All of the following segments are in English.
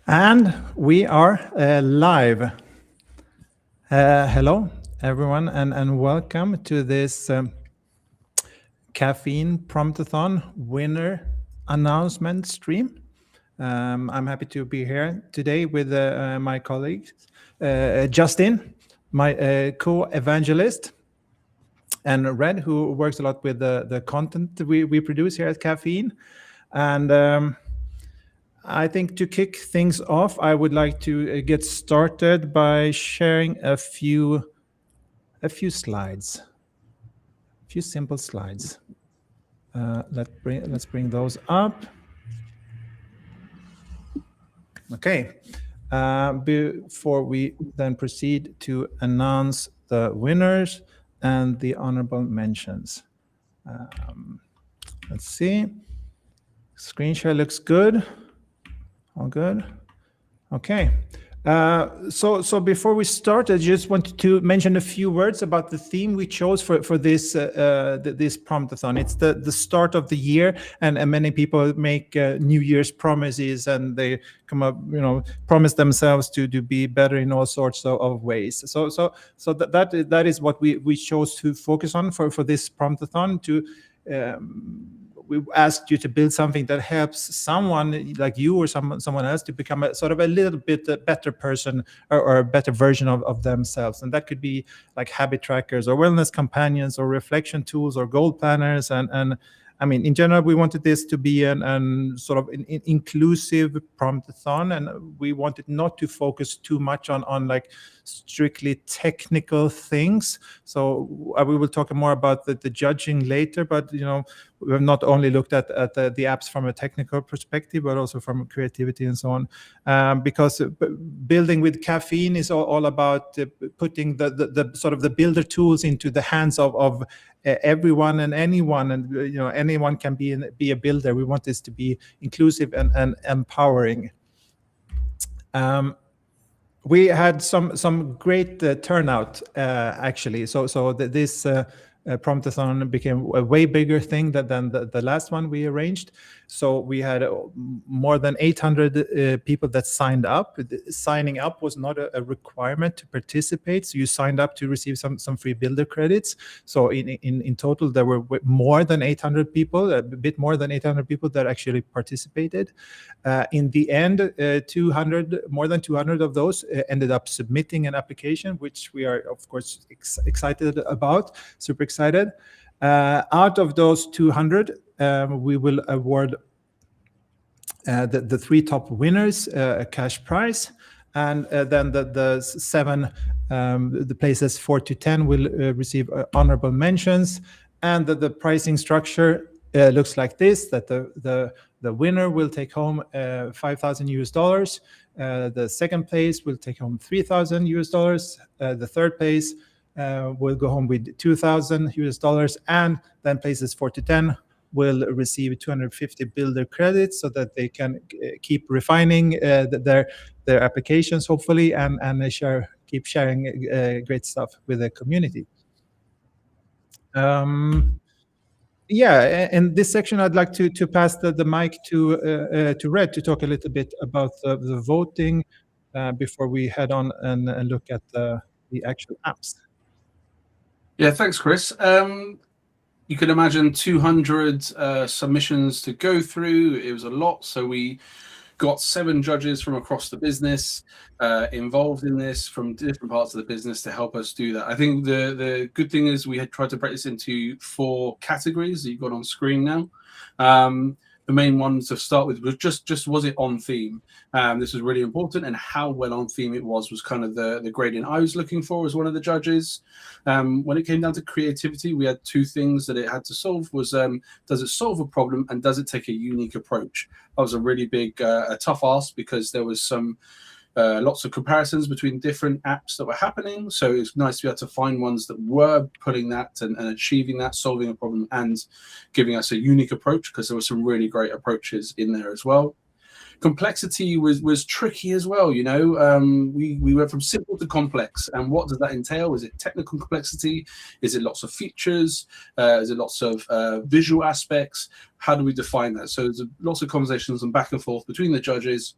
And we are live. Hello, everyone, and welcome to this Caffeine Promptathon winner announcement stream. I'm happy to be here today with my colleague, Justin, my co-evangelist, and Red, who works a lot with the content we produce here at Caffeine. And I think to kick things off, I would like to get started by sharing a few slides, a few simple slides. Let's bring those up. Okay. Before we then proceed to announce the winners and the honorable mentions. Let's see. Screen share looks good. All good. Okay. So before we start, I just wanted to mention a few words about the theme we chose for this this promptathon. It's the start of the year, and many people make New Year's promises, and they come up, promise themselves to be better in all sorts of ways. So that is what we chose to focus on for this promptathon. We asked you to build something that helps someone like you or someone else to become a sort of a little bit better person or a better version of themselves. And that could be like habit trackers or wellness companions or reflection tools or goal planners. And I mean, in general, we wanted this to be an sort of an inclusive promptathon, and we wanted not to focus too much on like strictly technical things. So we will talk more about the judging later, but we have not only looked at the apps from a technical perspective, but also from creativity and so on. Because building with Caffeine is all about putting the sort of the builder tools into the hands of everyone and anyone, and anyone can be a builder. We want this to be inclusive and empowering. We had some great turnout actually. So this promptathon became a way bigger thing than the last one we arranged. So we had more than 800 people that signed up. Signing up was not a requirement to participate. So you signed up to receive some free builder credits. So in total, there were more than 800 people, a bit more than 800 people that actually participated. In the end, more than 200 of those ended up submitting an application, which we are, of course, excited about, super excited. Out of those 200, we will award the three top winners a cash prize, and then the seven, the places 4 to 10 will receive honorable mentions, and the pricing structure looks like this: that the winner will take home $5,000 US. The second place will take home $3,000 US. The third place will go home with $2,000 US, and then places 4 to 10 will receive 250 builder credits so that they can keep refining their applications, hopefully, and keep sharing great stuff with the community. Yeah, in this section, I'd like to pass the mic to Red to talk a little bit about the voting before we head on and look at the actual apps. Yeah, thanks, Chris. You can imagine 200 submissions to go through. It was a lot. So we got 7 judges from across the business involved in this from different parts of the business to help us do that. I think the good thing is we had tried to break this into 4 categories that you've got on screen now. The main one to start with was just was it on theme? This was really important, and how well on theme it was kind of the gradient I was looking for as one of the judges. When it came down to creativity, we had 2 things that it had to solve: was does it solve a problem, and does it take a unique approach? That was a really big, a tough ask, because there was some lots of comparisons between different apps that were happening. So it's nice to be able to find ones that were putting that and achieving that, solving a problem, and giving us a unique approach, because there were some really great approaches in there as well. Complexity was tricky as well. We went from simple to complex, and what does that entail? Is it technical complexity? Is it lots of features? Is it lots of visual aspects? How do we define that? So there's lots of conversations and back and forth between the judges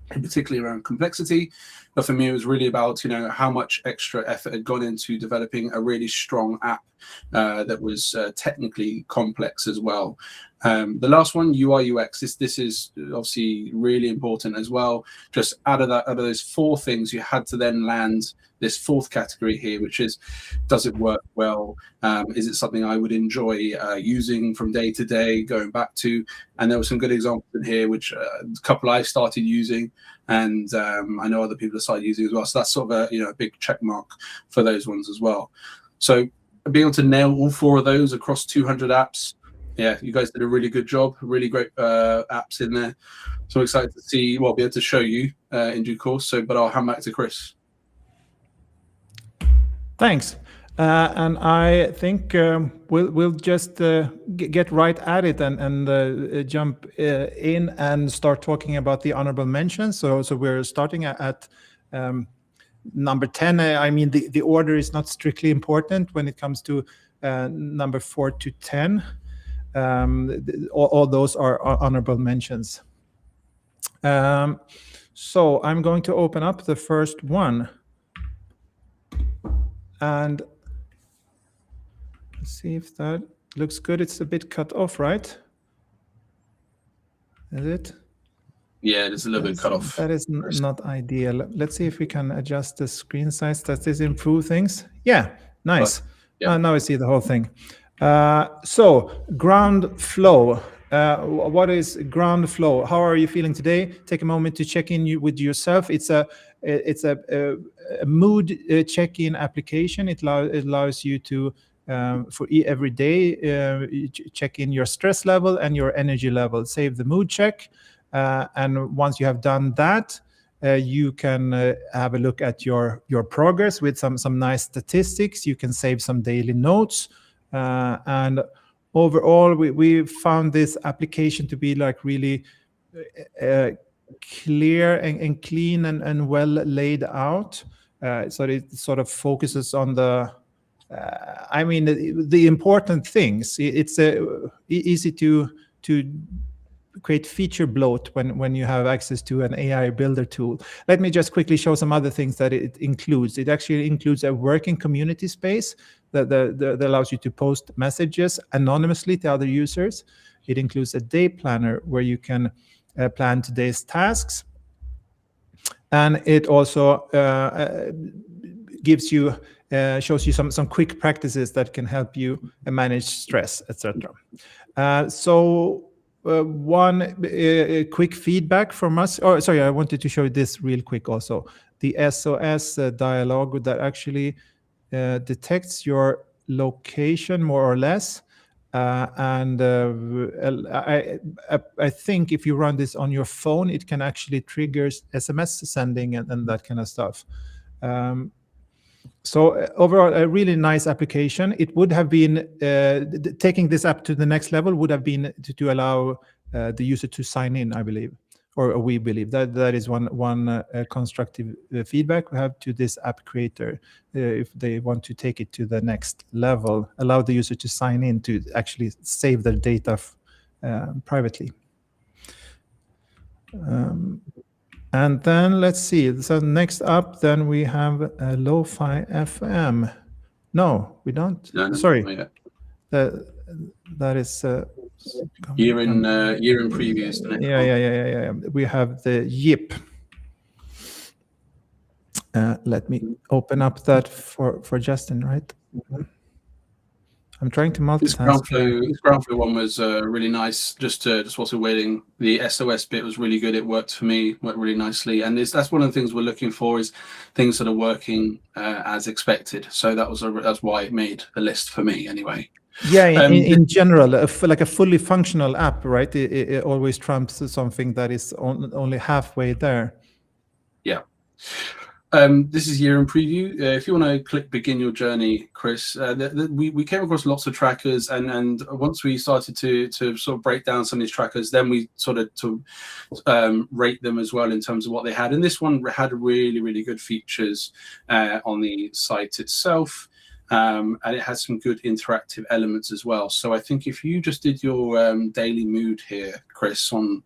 particularly around complexity. But for me, it was really about, how much extra effort had gone into developing a really strong app that was technically complex as well. The last one, UI UX, this is obviously really important as well. Just out of those 4 things, you had to then land this 4th category here, which is, does it work well? Is it something I would enjoy using from day to day, going back to? And there were some good examples in here, which a couple I started using, and I know other people have started using as well. So that's sort of a big check mark for those ones as well. So being able to nail all 4 of those across 200 apps, yeah, you guys did a really good job. Really great apps in there. So I'm excited to see, be able to show you in due course. So, but I'll hand back to Chris. Thanks. And I think we'll just get right at it and jump in and start talking about the honorable mentions. So we're starting at number 10. I mean, the order is not strictly important when it comes to number 4 to 10. All those are honorable mentions. So I'm going to open up the first one. And let's see if that looks good. It's a bit cut off, right? Is it? Yeah, it's a little bit cut off. That is not ideal. Let's see if we can adjust the screen size. Does this improve things? Yeah, nice. Yeah. Now I see the whole thing. So ground flow. What is ground flow? How are you feeling today? Take a moment to check in with yourself. It's a mood check-in application. It allows you to for every day check in your stress level and your energy level. Save the mood check, and once you have done that, you can have a look at your progress with some nice statistics. You can save some daily notes, and overall, we found this application to be like really clear and clean and well laid out. So it sort of focuses on the important things. It's easy to create feature bloat when you have access to an AI builder tool. Let me just quickly show some other things that it includes. It actually includes a working community space that allows you to post messages anonymously to other users. It includes a day planner where you can plan today's tasks. And it also shows you some quick practices that can help you manage stress, etc. One quick feedback from us. Oh, sorry, I wanted to show you this real quick also. The SOS dialogue that actually detects your location more or less. And I think if you run this on your phone, it can actually trigger SMS sending and that kind of stuff. So overall, a really nice application. It would have been taking this app to the next level would have been to allow the user to sign in, I believe, or we believe that is one constructive feedback we have to this app creator. If they want to take it to the next level, allow the user to sign in to actually save their data privately. And then let's see. So next up, then we have Lo-Fi FM. No, we don't. No, sorry. That is year in previews. Yeah. We have the Yip. Let me open up that for Justin, right? I'm trying to multitask. This ground flow one was really nice. Just whilst we're waiting, the SOS bit was really good. It worked for me, worked really nicely. And that's one of the things we're looking for is things that are working as expected. So that's why it made the list for me anyway. Yeah, in general, like a fully functional app, right? It always trumps something that is only halfway there. Yeah. This is year in preview. If you want to click begin your journey, Chris, we came across lots of trackers, and once we started to sort of break down some of these trackers, then we sort of to rate them as well in terms of what they had. And this one had really, really good features on the site itself. And it has some good interactive elements as well. So I think if you just did your daily mood here, Chris, on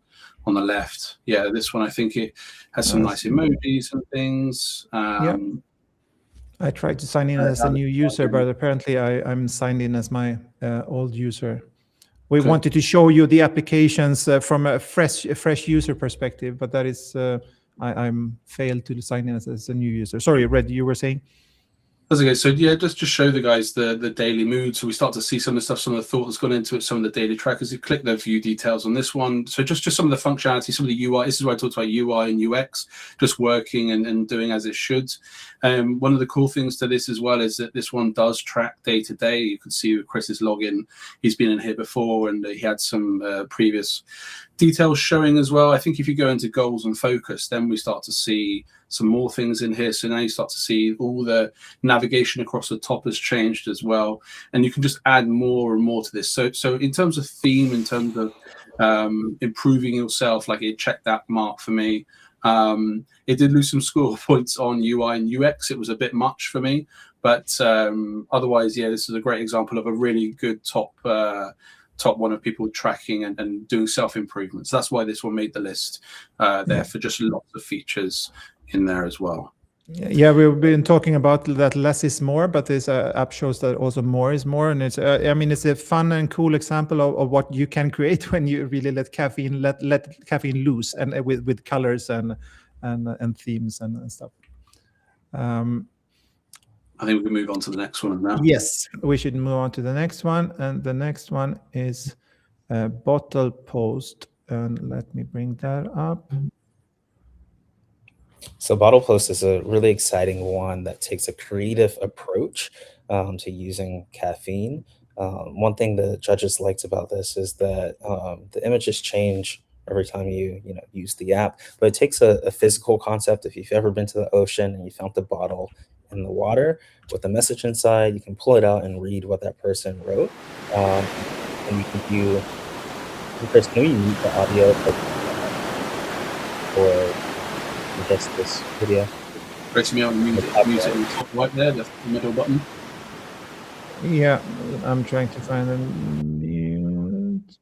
on the left. Yeah, this one, I think it has some nice emojis and things. I tried to sign in as a new user, but apparently I'm signed in as my old user. We wanted to show you the applications from a fresh user perspective, but that is I'm failed to sign in as a new user. Sorry, Red, you were saying? That's okay. So yeah, just show the guys the daily mood. So we start to see some of the stuff, some of the thought that's gone into it, some of the daily trackers. You click the view details on this one. So just some of the functionality, some of the UI. This is where I talked about UI and UX, just working and doing as it should. One of the cool things to this as well is that this one does track day to day. You can see with Chris's login, he's been in here before, and he had some previous details showing as well. I think if you go into goals and focus, then we start to see some more things in here. So now you start to see all the navigation across the top has changed as well, and you can just add more and more to this. So in terms of theme, in terms of improving yourself, like it checked that mark for me. It did lose some score points on UI and UX. It was a bit much for me, but otherwise, yeah, this is a great example of a really good top one of people tracking and doing self-improvement. So that's why this one made the list there for just lots of features in there as well. Yeah, we've been talking about that less is more, but this app shows that also more is more, and it's I mean, it's a fun and cool example of what you can create when you really let caffeine loose, and with colors and themes and stuff. I think we can move on to the next one now. Yes, we should move on to the next one, and the next one is bottle post, and let me bring that up. So Bottle Post is a really exciting one that takes a creative approach to using caffeine. One thing the judges liked about this is that the images change every time you use the app, but it takes a physical concept. If you've ever been to the ocean and you found the bottle in the water with a message inside, you can pull it out and read what that person wrote, and you can view the person who you read the audio or just this video. Rating me out and mute it in the top right there, the middle button. Yeah, I'm trying to find a mute.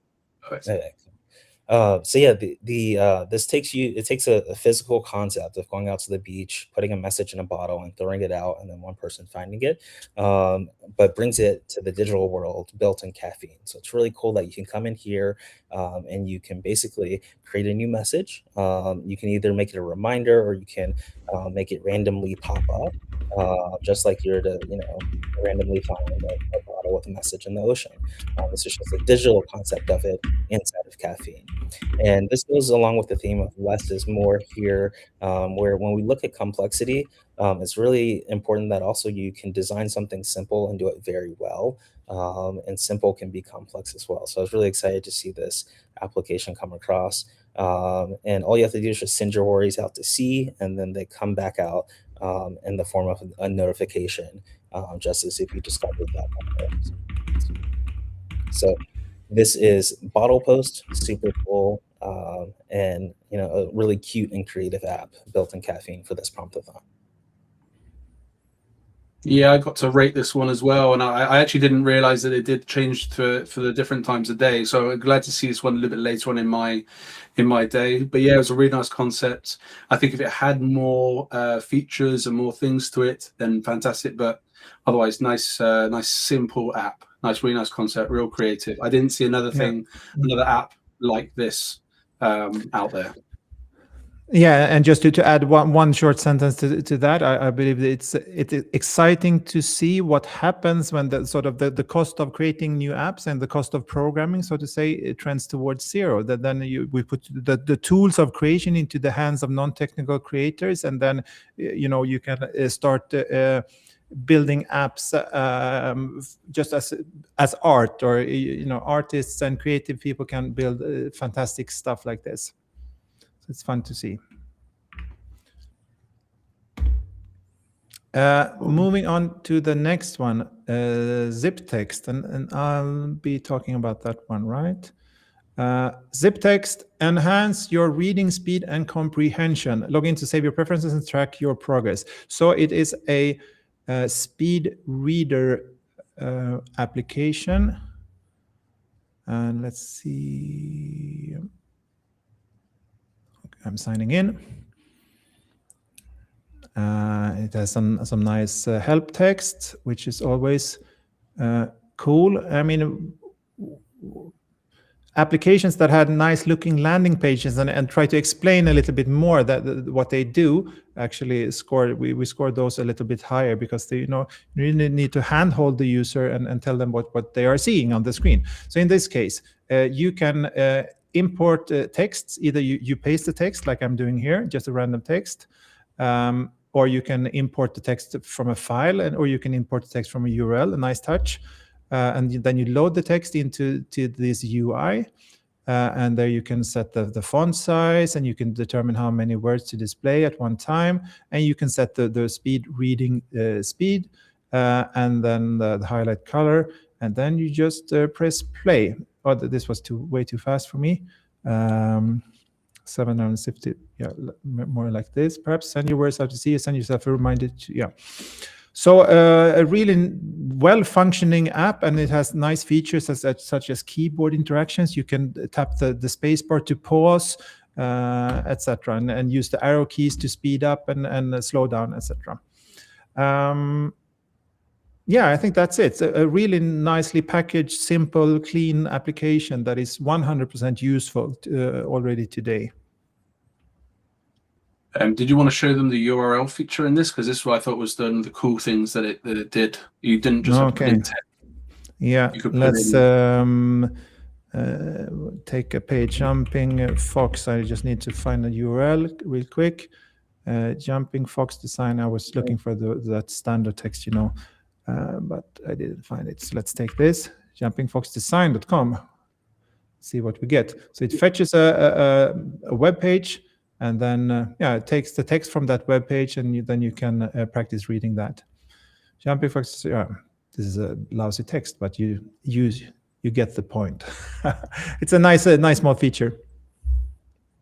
So yeah, this takes a physical concept of going out to the beach, putting a message in a bottle and throwing it out, and then one person finding it, but brings it to the digital world built in caffeine. So it's really cool that you can come in here and you can basically create a new message. You can either make it a reminder, or you can make it randomly pop up, just like you're to randomly find a bottle with a message in the ocean. This is just a digital concept of it inside of caffeine. And this goes along with the theme of less is more here, where when we look at complexity, it's really important that also you can design something simple and do it very well. And simple can be complex as well. So I was really excited to see this application come across. And all you have to do is just send your worries out to sea, and then they come back out in the form of a notification, just as if you discovered that. So this is Bottle Post, super cool, and a really cute and creative app built in caffeine for this Promptathon. Yeah, I got to rate this one as well, and I actually didn't realize that it did change for the different times of day. So I'm glad to see this one a little bit later on in my day. But yeah, it was a really nice concept. I think if it had more features and more things to it, then fantastic. But otherwise, nice simple app. Really nice concept, real creative. I didn't see another app like this out there. Yeah, and just to add one short sentence to that, I believe that it's exciting to see what happens when the cost of creating new apps and the cost of programming, so to say, it trends towards zero. That then we put the tools of creation into the hands of non-technical creators, and then you can start building apps just as art, or artists and creative people can build fantastic stuff like this. So it's fun to see. Moving on to the next one, ZypText, and I'll be talking about that one, right? ZypText, enhance your reading speed and comprehension. Log in to save your preferences and track your progress. So it is a speed reader application, and let's see. I'm signing in. It has some nice help text, which is always cool. I mean, applications that had nice looking landing pages and try to explain a little bit more that what they do actually scored. We scored those a little bit higher because they, you really need to handhold the user and tell them what they are seeing on the screen. So in this case, you can import texts. Either you paste the text like I'm doing here, just a random text, or you can import the text from a file, or you can import the text from a URL, a nice touch. And then you load the text into this UI, and there you can set the font size, and you can determine how many words to display at one time, and you can set the speed reading speed, and then the highlight color, and then you just press play. Oh, this was way too fast for me. 750, yeah, more like this. Perhaps send your words out to see, send yourself a reminder to, yeah. So a really well-functioning app, and it has nice features such as keyboard interactions. You can tap the space bar to pause, etc., and use the arrow keys to speed up and slow down, etc. Yeah, I think that's it. A really nicely packaged, simple, clean application that is 100% useful already today. Did you want to show them the URL feature in this? Because this is what I thought was the cool things that it did. You didn't just have to put in text. Yeah, let's take a page. Jumping Fox. I just need to find a URL real quick. Jumping Fox design. I was looking for that standard text, but I didn't find it. So let's take this. jumpingfoxdesign.com. See what we get. So it fetches a web page. And then, it takes the text from that web page, and then you can practice reading that. Jumping Fox, this is a lousy text, but you get the point. It's a nice small feature.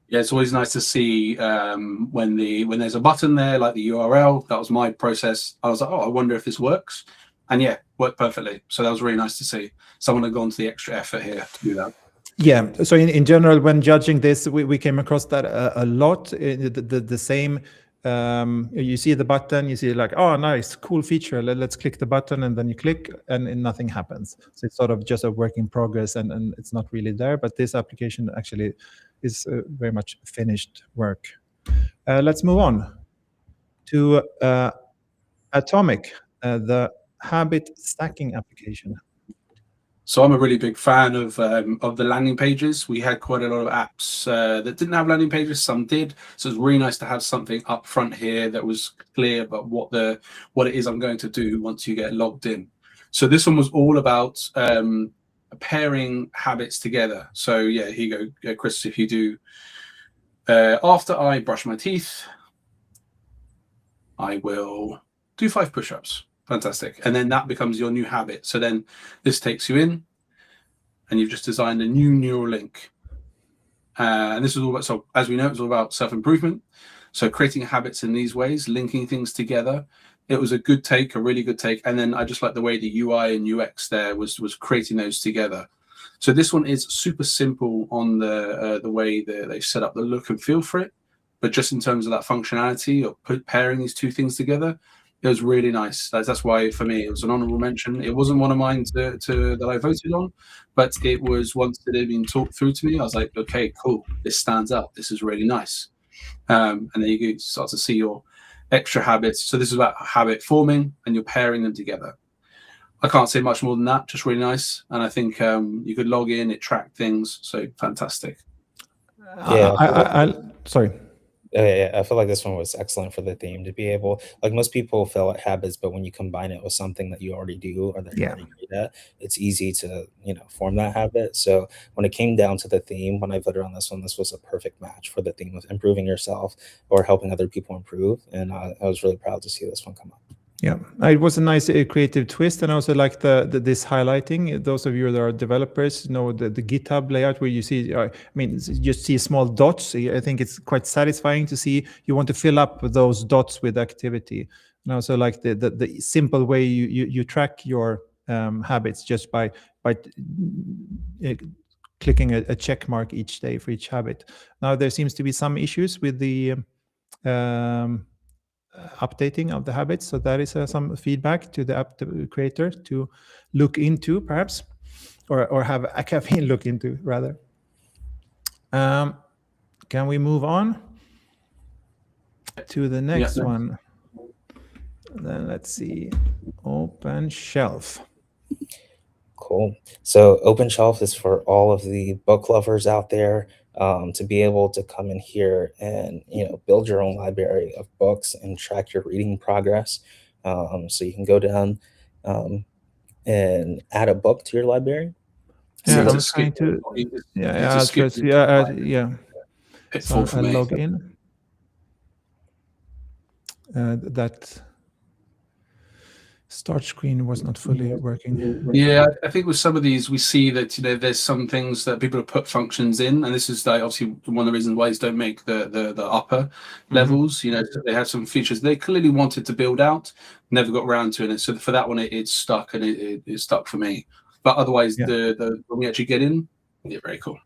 Yeah, it's always nice to see when there's a button there, like the URL. That was my process. I was like, oh, I wonder if this works. And yeah, worked perfectly. So that was really nice to see. Someone had gone to the extra effort here to do that. Yeah, so in general, when judging this, we came across that a lot. The same, you see the button, you see like, oh, nice, cool feature. Let's click the button, and then you click, and nothing happens. So it's sort of just a work in progress, and it's not really there. But this application actually is very much finished work. Let's move on to Atomic, the habit stacking application. So I'm a really big fan of the landing pages. We had quite a lot of apps that didn't have landing pages. Some did. So it's really nice to have something up front here that was clear about what it is I'm going to do once you get logged in. So this one was all about pairing habits together. So yeah, here you go, Chris. If you do, after I brush my teeth, I will do 5 push-ups. Fantastic. And then that becomes your new habit. So then this takes you in, and you've just designed a new neural link. And this is all about, so as we know, it's all about self-improvement. So creating habits in these ways, linking things together. It was a good take, a really good take. And then I just like the way the UI and UX there was creating those together. So this one is super simple on the way they set up the look and feel for it. But just in terms of that functionality of pairing these two things together, it was really nice. That's why, for me, it was an honorable mention. It wasn't one of mine that I voted on, but it was once it had been talked through to me, I was like, okay, cool. This stands out. This is really nice. And then you start to see your extra habits. So this is about habit forming, and you're pairing them together. I can't say much more than that. Just really nice. And I think you could log in, it tracked things. So fantastic. Yeah. Sorry. Yeah, I feel like this one was excellent for the theme to be able, like most people fill out habits, but when you combine it with something that you already do or that you're already great at, it's easy to, form that habit. So when it came down to the theme, when I voted on this one, this was a perfect match for the theme of improving yourself or helping other people improve. And I was really proud to see this one come up. Yeah, it was a nice creative twist, and I also like this highlighting. Those of you that are developers know the GitHub layout where you see, just see small dots. I think it's quite satisfying to see. You want to fill up those dots with activity, and I also like the simple way you track your habits just by clicking a check mark each day for each habit. Now there seems to be some issues with the updating of the habits, so that is some feedback to the app creator to look into, perhaps, or have a Caffeine look into rather. Can we move on to the next one? Then let's see, Open Shelf. Cool. So Open Shelf is for all of the book lovers out there, to be able to come in here and build your own library of books and track your reading progress. So you can go down and add a book to your library. Yeah, So I'm trying to. Yeah, Pitfall for me. Log in. That start screen was not fully working. Yeah, I think with some of these, we see that there's some things that people have put functions in, and this is obviously one of the reasons why these don't make the upper levels. They have some features they clearly wanted to build out, never got around to it. So for that one, it's stuck, and it's stuck for me. But otherwise, the when we actually get in, very cool.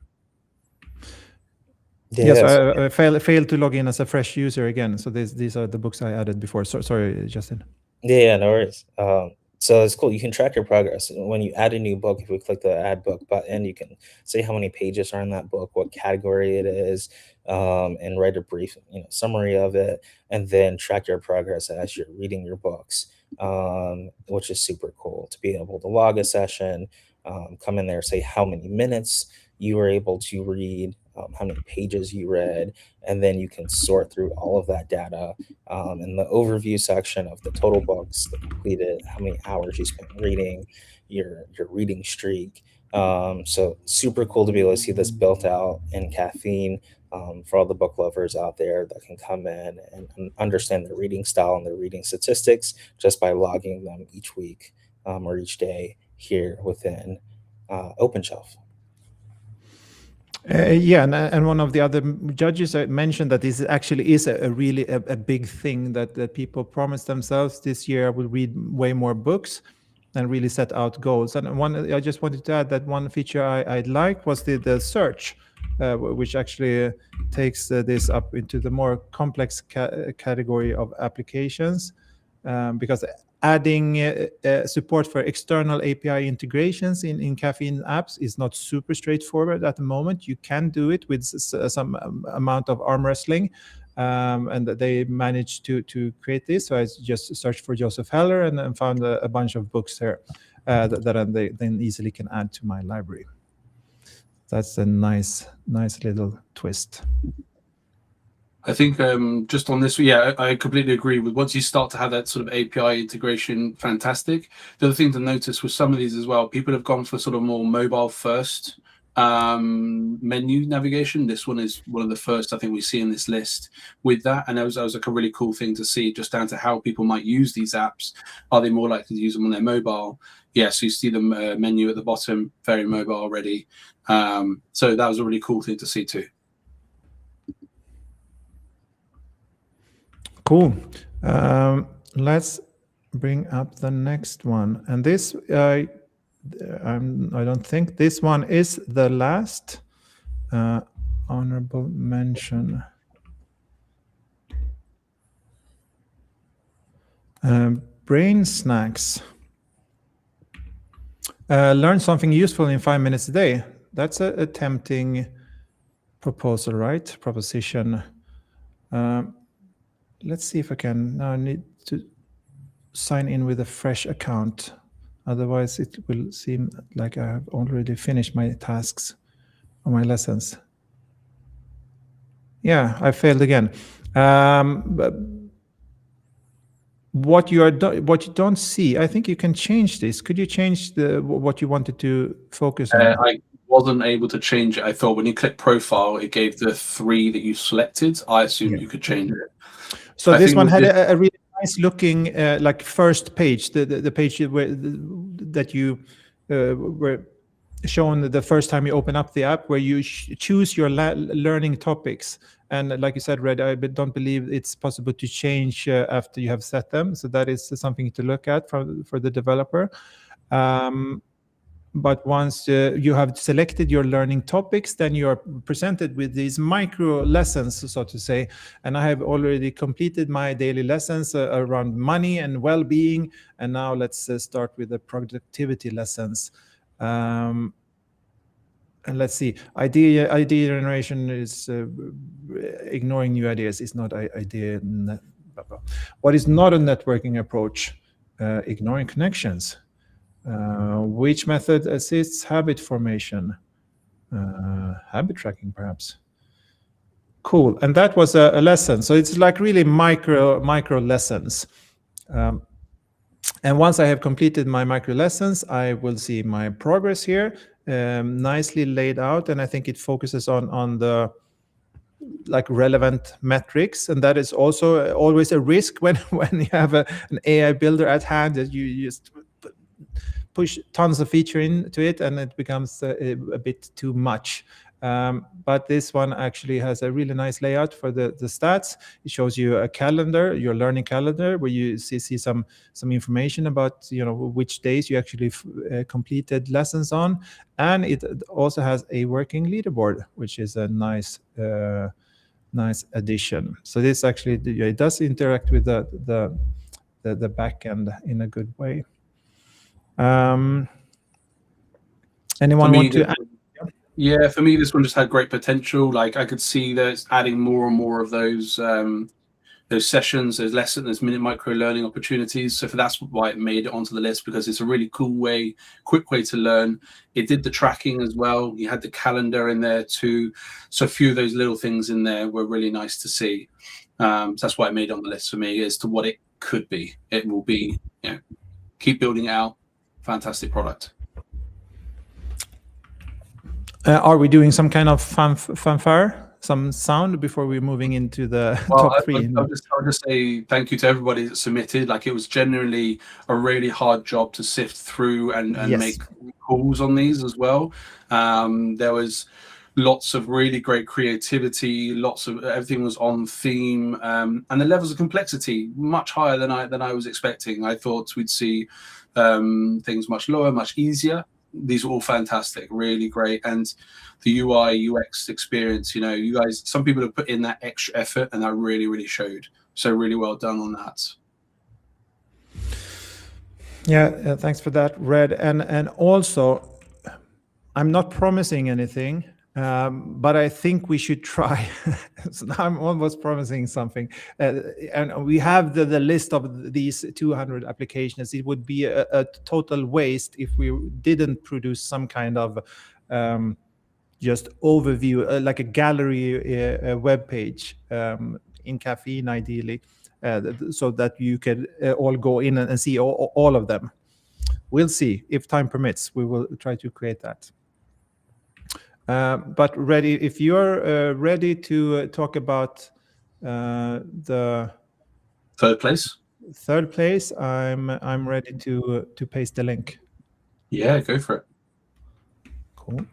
Yes, I failed to log in as a fresh user again. So these are the books I added before. Sorry, Justin. Yeah, no worries. So it's cool. You can track your progress. When you add a new book, if we click the Add Book button, you can say how many pages are in that book, what category it is, and write a brief summary of it, and then track your progress as you're reading your books, which is super cool to be able to log a session, come in there, say how many minutes you were able to read, how many pages you read, and then you can sort through all of that data in the overview section of the total books, the completed, how many hours you spent reading, your reading streak. So super cool to be able to see this built out in Caffeine for all the book lovers out there that can come in and understand their reading style and their reading statistics just by logging them each week or each day here within Open Shelf. And one of the other judges mentioned that this actually is a really big thing that people promised themselves this year. I will read way more books and really set out goals. And I just wanted to add that one feature I liked was the search, which actually takes this up into the more complex category of applications, because adding support for external API integrations in Caffeine apps is not super straightforward at the moment. You can do it with some amount of arm wrestling, and they managed to create this. So I just searched for Joseph Heller and found a bunch of books there that they then easily can add to my library. That's a nice little twist. I think just on this, I completely agree with once you start to have that sort of API integration, fantastic. The other thing to notice with some of these as well, people have gone for sort of more mobile first menu navigation. This one is one of the first I think we see in this list with that, and that was like a really cool thing to see, just down to how people might use these apps. Are they more likely to use them on their mobile? Yeah, so you see the menu at the bottom, very mobile already. So that was a really cool thing to see too. Cool. Let's bring up the next one. And this, I don't think this one is the last honorable mention. Brain snacks. Learn something useful in 5 minutes a day. That's a tempting proposal, right? Proposition. Let's see if I can. Now I need to sign in with a fresh account. Otherwise, it will seem like I have already finished my tasks or my lessons. Yeah, I failed again. But what you don't see, I think you can change this. Could you change what you wanted to focus on? I wasn't able to change it. I thought when you click profile, it gave the 3 that you selected. I assumed you could change it. So this one had a really nice looking like first page, the page that you were shown the first time you open up the app, where you choose your learning topics. And like you said, Red, I don't believe it's possible to change after you have set them. So that is something to look at for the developer. but once you have selected your learning topics, then you are presented with these micro lessons, so to say. And I have already completed my daily lessons around money and well-being. And now let's start with the productivity lessons. And let's see, idea generation is ignoring new ideas is not idea. What is not a networking approach? Ignoring connections. Which method assists habit formation? Habit tracking, perhaps. Cool. And that was a lesson. So it's like really micro lessons. And once I have completed my micro lessons, I will see my progress here, nicely laid out. And I think it focuses on the like relevant metrics, and that is also always a risk when you have an AI builder at hand, that you just push tons of feature into it and it becomes a bit too much. But this one actually has a really nice layout for the stats. It shows you a calendar, your learning calendar, where you see some information about which days you actually completed lessons on, and it also has a working leaderboard, which is a nice addition. So this actually it does interact with the back end in a good way. Anyone want to add? Yeah, for me, this one just had great potential. Like I could see that it's adding more and more of those sessions, those lessons, those micro learning opportunities. So that's why it made it onto the list, because it's a really cool way, quick way to learn. It did the tracking as well. You had the calendar in there too. So a few of those little things in there were really nice to see. So that's why it made it on the list for me, as to what it could be. It will be, keep building it out. Fantastic product. Are we doing some kind of fanfare, some sound before we're moving into the top three? I'll just say thank you to everybody that submitted. Like, it was generally a really hard job to sift through and Yes. make calls on these as well. There was lots of really great creativity, lots of everything was on theme, and the levels of complexity much higher than I was expecting. I thought we'd see things much lower, much easier. These are all fantastic, really great. And the UI UX experience, you guys, some people have put in that extra effort, and that really, really showed. So really well done on that. Yeah, thanks for that, Red. And also, I'm not promising anything, but I think we should try. So now I'm almost promising something. And we have the list of these 200 applications. It would be a total waste if we didn't produce some kind of just overview, like a gallery web page in Caffeine, ideally, so that you can all go in and see all of them. We'll see. If time permits, we will try to create that. But ready, if you're ready to talk about the third place, I'm ready to paste the link. Yeah, go for it. Cool.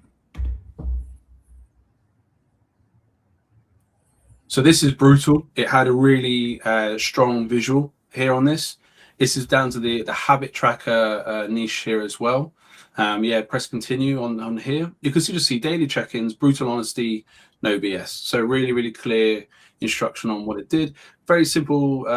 So this is brutal. It had a really strong visual here on this. This is down to the habit tracker niche here as well. Yeah, press continue on here. You can just see daily check-ins, brutal honesty, no BS. So really, really clear instruction on what it did. Very simple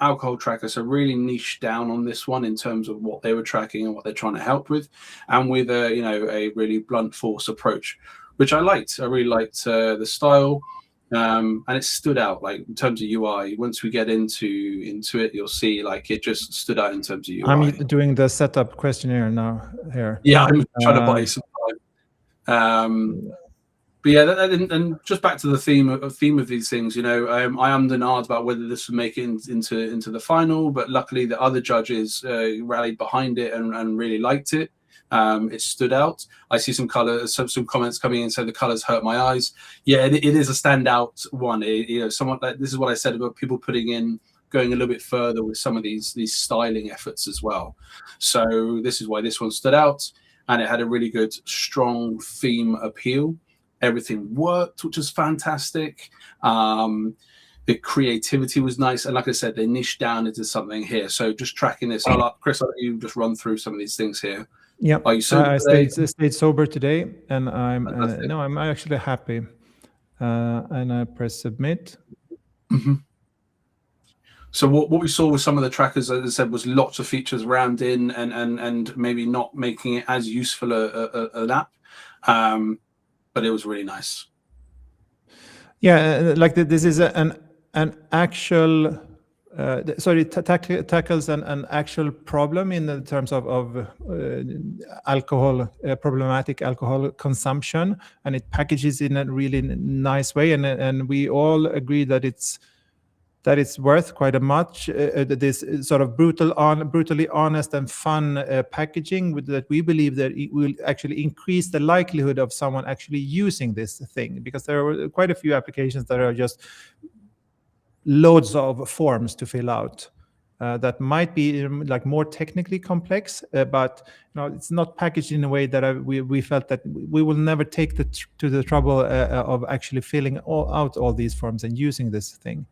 alcohol tracker. So really niche down on this one in terms of what they were tracking and what they're trying to help with, and with a really blunt force approach, which I liked. I really liked the style. And it stood out, like in terms of UI. Once we get into it, you'll see like it just stood out in terms of UI. I'm doing the setup questionnaire now here. Yeah, I'm trying to buy some time. But yeah, and just back to the theme of these things. I am denied about whether this would make it into the final, but luckily the other judges rallied behind it and really liked it. It stood out. I see some comments coming in, so the colors hurt my eyes. Yeah, it is a standout one. Somewhat like this is what I said about people going a little bit further with some of these styling efforts as well. So this is why this one stood out, and it had a really good, strong theme appeal. Everything worked, which was fantastic. The creativity was nice, and like I said, they niched down into something here. So just tracking this, Chris, I'll let you just run through some of these things here. Yeah, Are you sober I today? stayed sober today, and Fantastic. no, I'm actually happy. And I press submit. Mhm. So what we saw with some of the trackers, as I said, was lots of features rammed in, and maybe not making it as useful an app, but it was really nice. Yeah, like this is an actual. Sorry, tackles an actual problem in the terms of alcohol, problematic alcohol consumption, and it packages in a really nice way, and we all agree that it's worth quite a much. This sort of brutally honest and fun packaging that we believe that it will actually increase the likelihood of someone actually using this thing, because there are quite a few applications that are just loads of forms to fill out. That might be like more technically complex, but it's not packaged in a way that we felt that we will never take to the trouble of actually filling out all these forms and using this thing.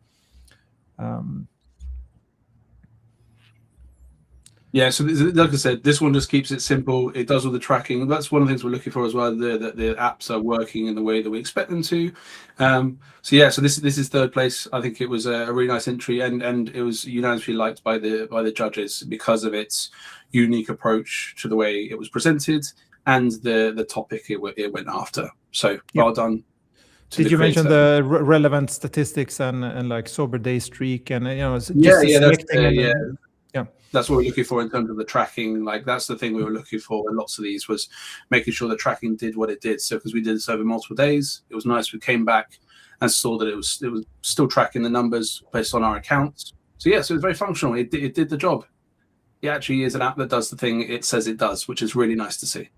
Yeah, so like I said, this one just keeps it simple. It does all the tracking. That's one of the things we're looking for as well, that the apps are working in the way that we expect them to. So yeah, so this is third place. I think it was a really nice entry, and it was unanimously liked by the judges because of its unique approach to the way it was presented and the topic it went after. So well done. Did you mention the relevant statistics and like sober day streak and just selecting? That's what we're looking for in terms of the tracking. Like that's the thing we were looking for in lots of these, was making sure the tracking did what it did. So because we did this over multiple days, it was nice. We came back and saw that it was still tracking the numbers based on our accounts. So yeah, so it was very functional. It did the job. It actually is an app that does the thing it says it does, which is really nice to see.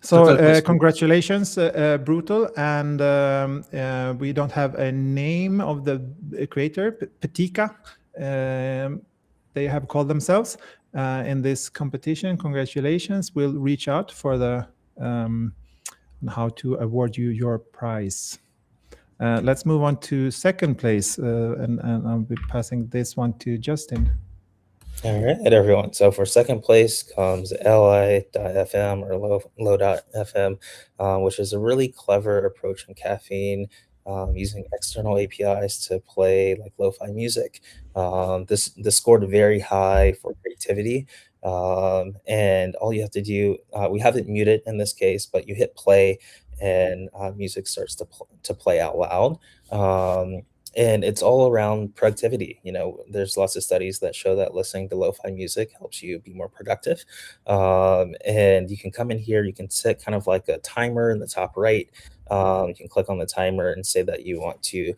So congratulations, Brutal. And we don't have a name of the creator, Petika. They have called themselves in this competition. Congratulations. We'll reach out for the how to award you your prize. Let's move on to second place, and I'll be passing this one to Justin. All right, everyone. So for second place comes li.fm or low.fm, which is a really clever approach in Caffeine, using external APIs to play like lo-fi music. This scored very high for creativity, and all you have to do, we have it muted in this case, but you hit play and music starts to play out loud. And it's all around productivity. There's lots of studies that show that listening to lo-fi music helps you be more productive. And you can come in here, you can set kind of like a timer in the top right. You can click on the timer and say that you want to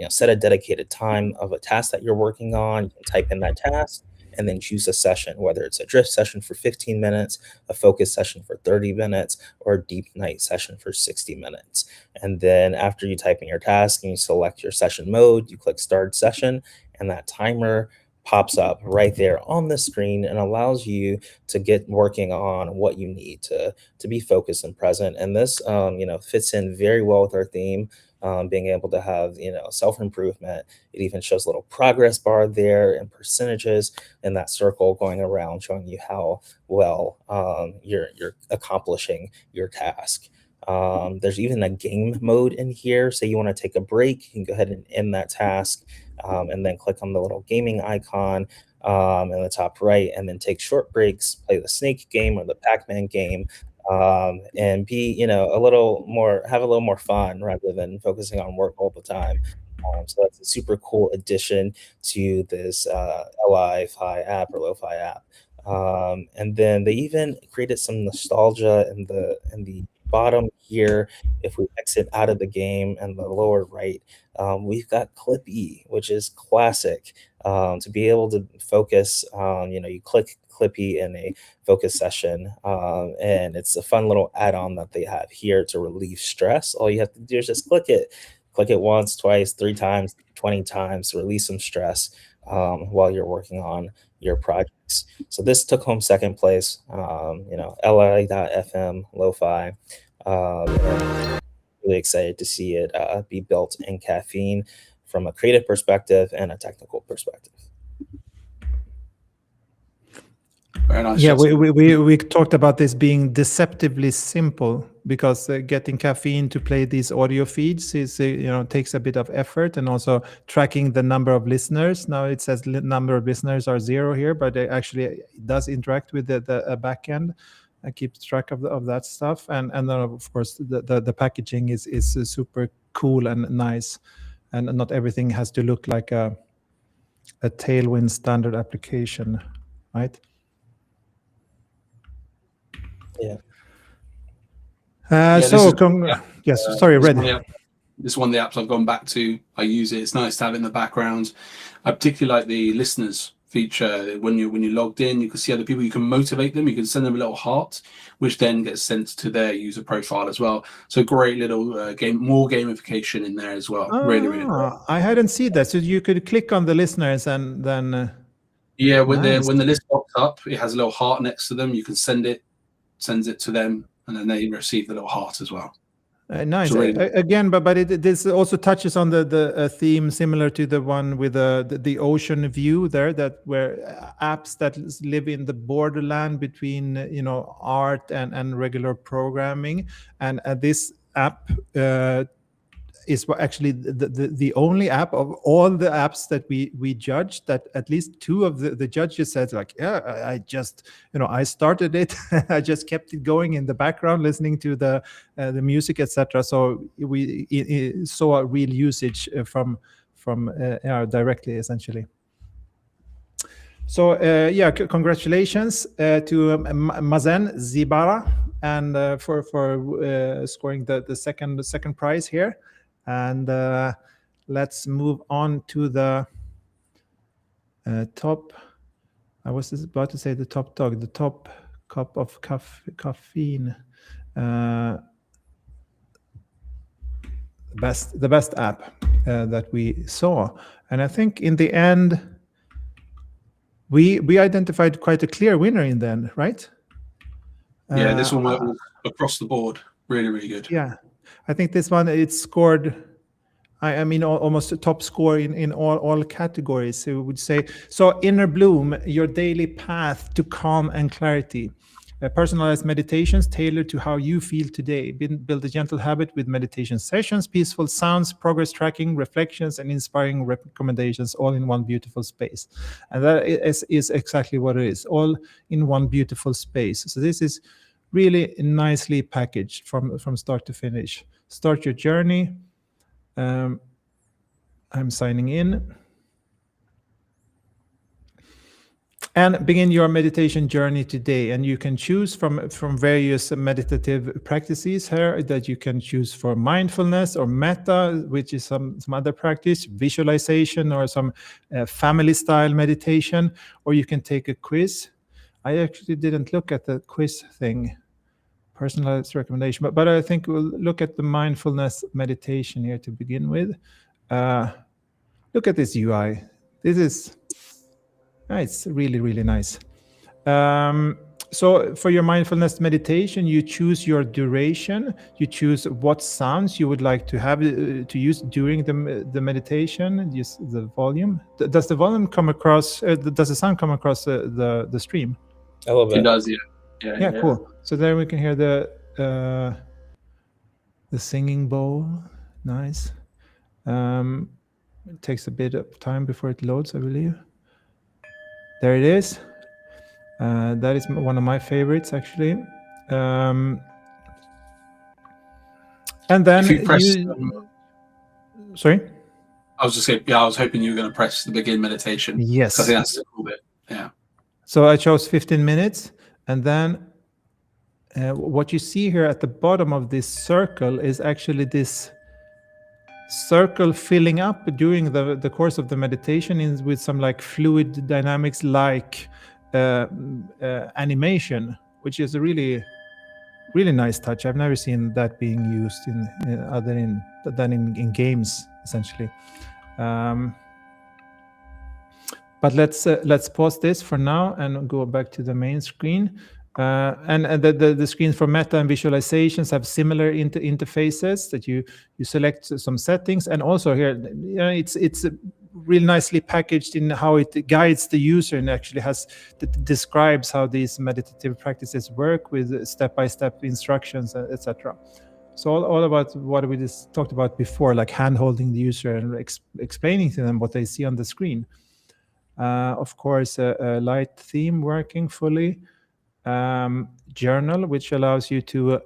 set a dedicated time of a task that you're working on. You can type in that task and then choose a session, whether it's a drift session for 15 minutes, a focus session for 30 minutes, or a deep night session for 60 minutes. And then after you type in your task and you select your session mode, you click start session, and that timer pops up right there on the screen and allows you to get working on what you need to be focused and present. And this fits in very well with our theme, being able to have self-improvement. It even shows a little progress bar there and percentages in that circle going around, showing you how well you're accomplishing your task. There's even a game mode in here. Say you want to take a break, you can go ahead and end that task, and then click on the little gaming icon in the top right, and then take short breaks, play the snake game or the Pac-Man game, and be have a little more fun rather than focusing on work all the time. So that's a super cool addition to this Li-Fi app or Lo-Fi app. And then they even created some nostalgia in the bottom here. If we exit out of the game and the lower right, we've got Clippy, which is classic. To be able to focus, you click Clippy in a focus session, and it's a fun little add-on that they have here to relieve stress. All you have to do is just click it once, twice, 3 times, 20 times to release some stress while you're working on your projects. So this took home second place, li.fm lo-fi. And really excited to see it be built in Caffeine from a creative perspective and a technical perspective. Very nice. Yeah, Justin. we talked about this being deceptively simple because getting Caffeine to play these audio feeds is takes a bit of effort, and also tracking the number of listeners. Now it says number of listeners are 0 here, but it actually does interact with the backend. Keeps track of that stuff, and then of course the packaging is super cool and nice, and not everything has to look like a Tailwind standard application, right? Yeah. Yes, sorry, Red. This is one of the apps I've gone back to. I use it. It's nice to have it in the background. I particularly like the listeners feature. When you logged in, you can see other people. You can motivate them. You can send them a little heart, which then gets sent to their user profile as well. So great little more gamification in there as well. Really great. I hadn't seen that. So you could click on the listeners and then. When the list pops up, it has a little heart next to them. You can sends it to them, and then they receive the little heart as well. Nice. Again, but this also touches on the theme similar to the one with the ocean view there, that where apps that live in the borderland between art and regular programming, and this app is actually the only app of all the apps that we judged that at least 2 of the judges said, like, yeah, I just I started it. I just kept it going in the background, listening to the music, etc. So we saw a real usage from directly, essentially. So congratulations to Mazen Zibara and for scoring the second prize here. And let's move on to the top. I was about to say the top dog, the top cup of caffeine. The best app that we saw, and I think in the end we identified quite a clear winner in the end, right? Yeah, this one was across the board. Really, really good. Yeah. I think this one, it scored, I mean, almost a top score in all categories. So we would say, so Inner Bloom, your daily path to calm and clarity. Personalized meditations tailored to how you feel today. Build a gentle habit with meditation sessions, peaceful sounds, progress tracking, reflections, and inspiring recommendations, all in one beautiful space. And that is exactly what it is, all in one beautiful space. So this is really nicely packaged from start to finish. Start your journey. I'm signing in. And begin your meditation journey today. And you can choose from various meditative practices here that you can choose for mindfulness or metta, which is some other practice, visualization, or some family style meditation, or you can take a quiz. I actually didn't look at the quiz thing, personalized recommendation, but I think we'll look at the mindfulness meditation here to begin with. Look at this UI. This is it's really, really nice. So for your mindfulness meditation, you choose your duration. You choose what sounds you would like to have to use during the meditation. Use the volume. Does the volume come across? Does the sound come across the stream? A little bit. It does, yeah. Yeah, cool. So there we can hear the singing bowl. Nice. It takes a bit of time before it loads, I believe. There it is. That is one of my favorites, actually. And then if you press, sorry? I was just saying, I was hoping you were going to press the begin meditation. Yes. I think that's the cool bit. Yeah. So I chose 15 minutes. And then what you see here at the bottom of this circle is actually this circle filling up during the course of the meditation with some like fluid dynamics, like animation, which is a really, really nice touch. I've never seen that being used in games, essentially. But let's pause this for now and go back to the main screen. And the screens for meta and visualizations have similar interfaces that you select some settings, and also here it's really nicely packaged in how it guides the user and actually describes how these meditative practices work with step-by-step instructions, etc. So all about what we just talked about before, like hand-holding the user and explaining to them what they see on the screen. Of course, a light theme working fully. Journal, which allows you to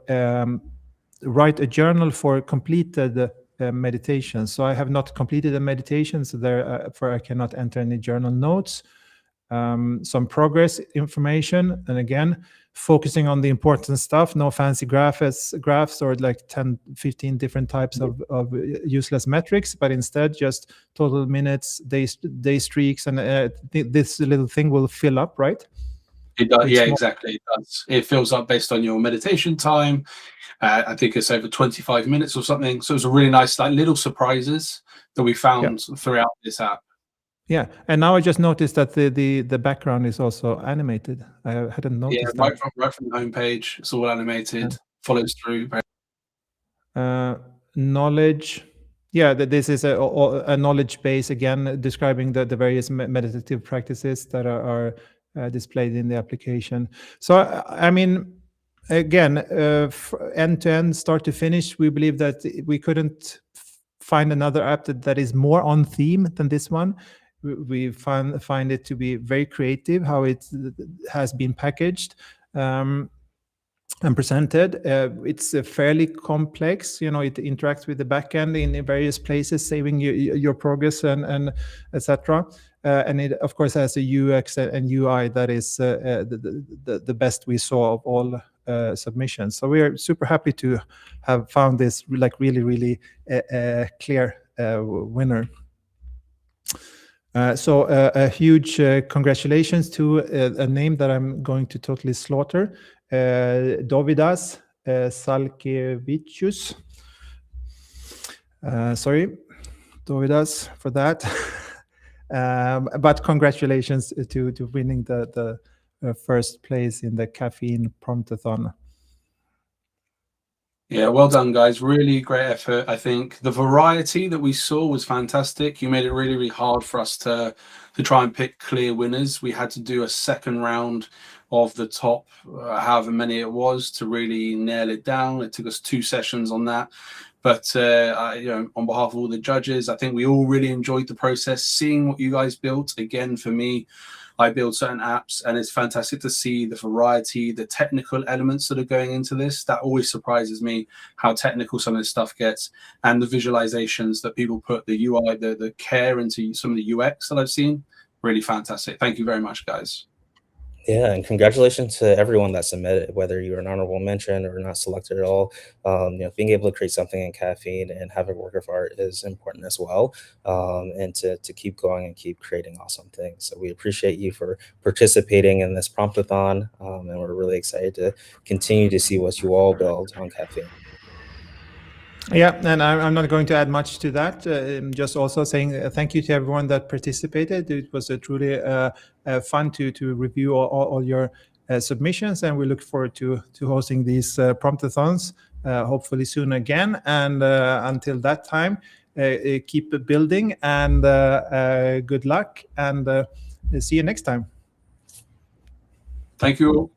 write a journal for completed meditation. So I have not completed a meditation, so therefore I cannot enter any journal notes. Some progress information, and again, focusing on the important stuff, no fancy graphs or like 10, 15 different types of useless metrics, but instead just total minutes, day streaks, and this little thing will fill up, right? It does, yeah, exactly. It does. It fills up based on your meditation time. I think it's over 25 minutes or something. So it's a really nice, like, little surprises that we found throughout this app. Yeah, and now I just noticed that the background is also animated. I hadn't noticed that. Right from the homepage, it's all animated, follows through. Knowledge. Yeah, this is a knowledge base, again, describing the various meditative practices that are displayed in the application. So, I mean, again, end to end, start to finish, we believe that we couldn't find another app that is more on theme than this one. We find it to be very creative how it has been packaged and presented. It's fairly complex. You know, it interacts with the backend in various places, saving your progress and etc. And it, of course, has a UX and UI that is the best we saw of all submissions. So we are super happy to have found this like really clear winner. So a huge congratulations to a name that I'm going to totally slaughter, Dovidas Salkevicius. Sorry, Dovidas, for that. But congratulations to winning the first place in the Caffeine Promptathon. Yeah, well done, guys. Really great effort. I think the variety that we saw was fantastic. You made it really hard for us to try and pick clear winners. We had to do a second round of the top, however many it was, to really nail it down. It took us 2 sessions on that. But you know, on behalf of all the judges, I think we all really enjoyed the process, seeing what you guys built. Again, for me, I build certain apps, and it's fantastic to see the variety, the technical elements that are going into this. That always surprises me, how technical some of this stuff gets, and the visualizations that people put, the UI, the care into some of the UX that I've seen. Really fantastic. Thank you very much, guys. Yeah, and congratulations to everyone that submitted, whether you're an honorable mention or not selected at all. You know, being able to create something in Caffeine and have a work of art is important as well, and to keep going and keep creating awesome things. So we appreciate you for participating in this Promptathon, and we're really excited to continue to see what you all build on Caffeine. Yeah, and I'm not going to add much to that. Just also saying thank you to everyone that participated. It was truly fun to review all your submissions, and we look forward to hosting these Promptathons hopefully soon again. And until that time, keep building, and good luck, and see you next time. Thank you all.